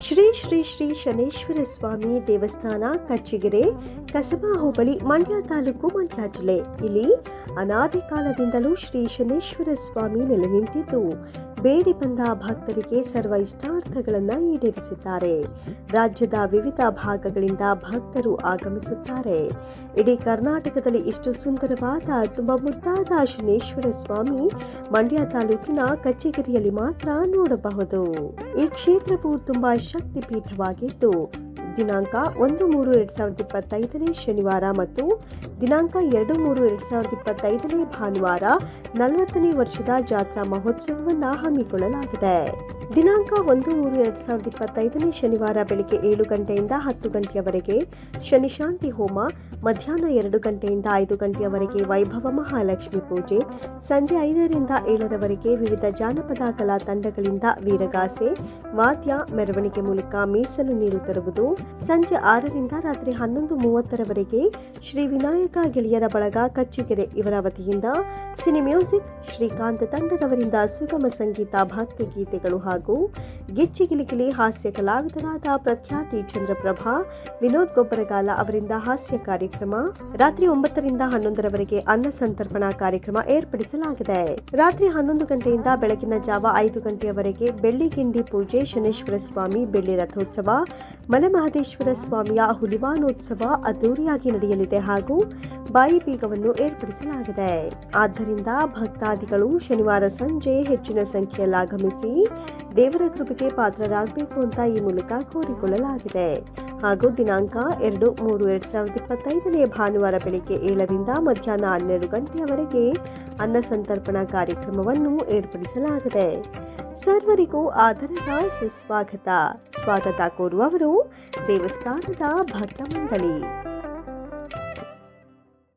ಶ್ರೀ ಶ್ರೀ ಶ್ರೀ ಶನೇಶ್ವರ ಸ್ವಾಮಿ ದೇವಸ್ಥಾನ ಕಚ್ಚಿಗೆರೆ ಕಸಬಾ ಹೋಬಳಿ ಮಂಡ್ಯ ತಾಲೂಕು ಮಂಡ್ಯ ಜಿಲ್ಲೆ. ಇಲ್ಲಿ ಅನಾದಿ ಕಾಲದಿಂದಲೂ ಶ್ರೀ ಶನೇಶ್ವರ ಸ್ವಾಮಿ ನೆಲೆ ನಿಂತಿದ್ದು ಬೇಡಿ ಬಂದ ಭಕ್ತರಿಗೆ ಸರ್ವ ಇಷ್ಟಾರ್ಥಗಳನ್ನು ಈಡೇರಿಸಿದ್ದಾರೆ. ರಾಜ್ಯದ ವಿವಿಧ ಭಾಗಗಳಿಂದ ಭಕ್ತರು ಆಗಮಿಸುತ್ತಾರೆ. ಇಡೀ ಕರ್ನಾಟಕದಲ್ಲಿ ಇಷ್ಟು ಸುಂದರವಾದ ತುಂಬಾ ಮುದ್ದಾದ ಶನೇಶ್ವರ ಸ್ವಾಮಿ ಮಂಡ್ಯ ತಾಲೂಕಿನ ಕಚ್ಚಿಗೆರೆಯಲ್ಲಿ ಮಾತ್ರ ನೋಡಬಹುದು. ಈ ಕ್ಷೇತ್ರವು ತುಂಬಾ ಶಕ್ತಿ ಪೀಠವಾಗಿದ್ದು ದಿನಾಂಕ 1-3-2025 ಶನಿವಾರ ಮತ್ತು ದಿನಾಂಕ 2-3-2025 ಭಾನುವಾರ 40ನೇ ವರ್ಷದ ಜಾತ್ರಾ ಮಹೋತ್ಸವವನ್ನು ಹಮ್ಮಿಕೊಳ್ಳಲಾಗಿದೆ. ದಿನಾಂಕ 1-3-2025 ಶನಿವಾರ ಬೆಳಗ್ಗೆ 7 ಗಂಟೆಯಿಂದ 10 ಗಂಟೆಯವರೆಗೆ ಶನಿಶಾಂತಿ ಹೋಮ, ಮಧ್ಯಾಹ್ನ 2 ಗಂಟೆಯಿಂದ 5 ಗಂಟೆಯವರೆಗೆ ವೈಭವ ಮಹಾಲಕ್ಷ್ಮಿ ಪೂಜೆ, ಸಂಜೆ 5ರಿಂದ 7ರವರೆಗೆ ವಿವಿಧ ಜಾನಪದ ಕಲಾ ತಂಡಗಳಿಂದ ವೀರಗಾಸೆ, ವಾದ್ಯ, ಮೆರವಣಿಗೆ ಮೂಲಕ ಮೀಸಲು ನೀರು ತರುವುದು, ಸಂಜೆ 6ರಿಂದ ರಾತ್ರಿ 11:30ರವರೆಗೆ ಶ್ರೀ ವಿನಾಯಕ ಗೆಳೆಯರ ಬಳಗ ಕಚ್ಚಿಗೆರೆ ಇವರ ವತಿಯಿಂದ ಸಿನಿ ಮ್ಯೂಸಿಕ್, ಶ್ರೀಕಾಂತ್ ತಂಡದವರಿಂದ ಸುಗಮ ಸಂಗೀತ, ಭಕ್ತಿ ಗೀತೆಗಳು ಹಾಗೂ ಗಿಚ್ಚಿಗಿಲಿಗಿಲಿ ಹಾಸ್ಯ ಕಲಾವಿದರಾದ ಪ್ರಖ್ಯಾತಿ ಚಂದ್ರಪ್ರಭಾ, ವಿನೋದ್ ಗೊಬ್ಬರಗಾಲ ಅವರಿಂದ ಹಾಸ್ಯ ಕಾರ್ಯಕ್ರಮ, ರಾತ್ರಿ 9ರಿಂದ 11ರವರೆಗೆ ಅನ್ನ ಸಂತರ್ಪಣಾ ಕಾರ್ಯಕ್ರಮ ಏರ್ಪಡಿಸಲಾಗಿದೆ. ರಾತ್ರಿ 11 ಗಂಟೆಯಿಂದ ಬೆಳಗಿನ ಜಾವ 5 ಗಂಟೆಯವರೆಗೆ ಬೆಳ್ಳಿಗಿಂಡಿ ಪೂಜೆ, ಶನೇಶ್ವರ ಸ್ವಾಮಿ ಬೆಳ್ಳಿ ರಥೋತ್ಸವ, ಮಲೆಮಹದೇಶ್ವರ ಸ್ವಾಮಿಯ ಹುಲಿವಾನೋತ್ಸವ ಅದ್ದೂರಿಯಾಗಿ ನಡೆಯಲಿದೆ ಹಾಗೂ ಬಾಯಿ ಬೀಗವನ್ನು ಏರ್ಪಡಿಸಲಾಗಿದೆ. ಆದ್ದರಿಂದ ಭಕ್ತಾದಿಗಳು ಶನಿವಾರ ಸಂಜೆ ಹೆಚ್ಚಿನ ಸಂಖ್ಯೆಯಲ್ಲಿ ಆಗಮಿಸಿ ದೇವರ ಕೃಪೆಗೆ ಪಾತ್ರರಾಗಬೇಕು ಅಂತ ಈ ಮೂಲಕ ಕೋರಿಕೊಳ್ಳಲಾಗಿದೆ. ಹಾಗೂ ದಿನಾಂಕ 2-3-2025 ಭಾನುವಾರ ಬೆಳಗ್ಗೆ 7ರಿಂದ ಮಧ್ಯಾಹ್ನ 12 ಗಂಟೆಯವರೆಗೆ ಅನ್ನ ಸಂತರ್ಪಣಾ ಕಾರ್ಯಕ್ರಮವನ್ನು ಏರ್ಪಡಿಸಲಾಗಿದೆ. ಸರ್ವರಿಗೂ ಆದರದ ಸ್ವಾಗತ ಕೋರುವವರು ದೇವಸ್ಥಾನದ ಭಕ್ತ ಮಂಡಳಿ.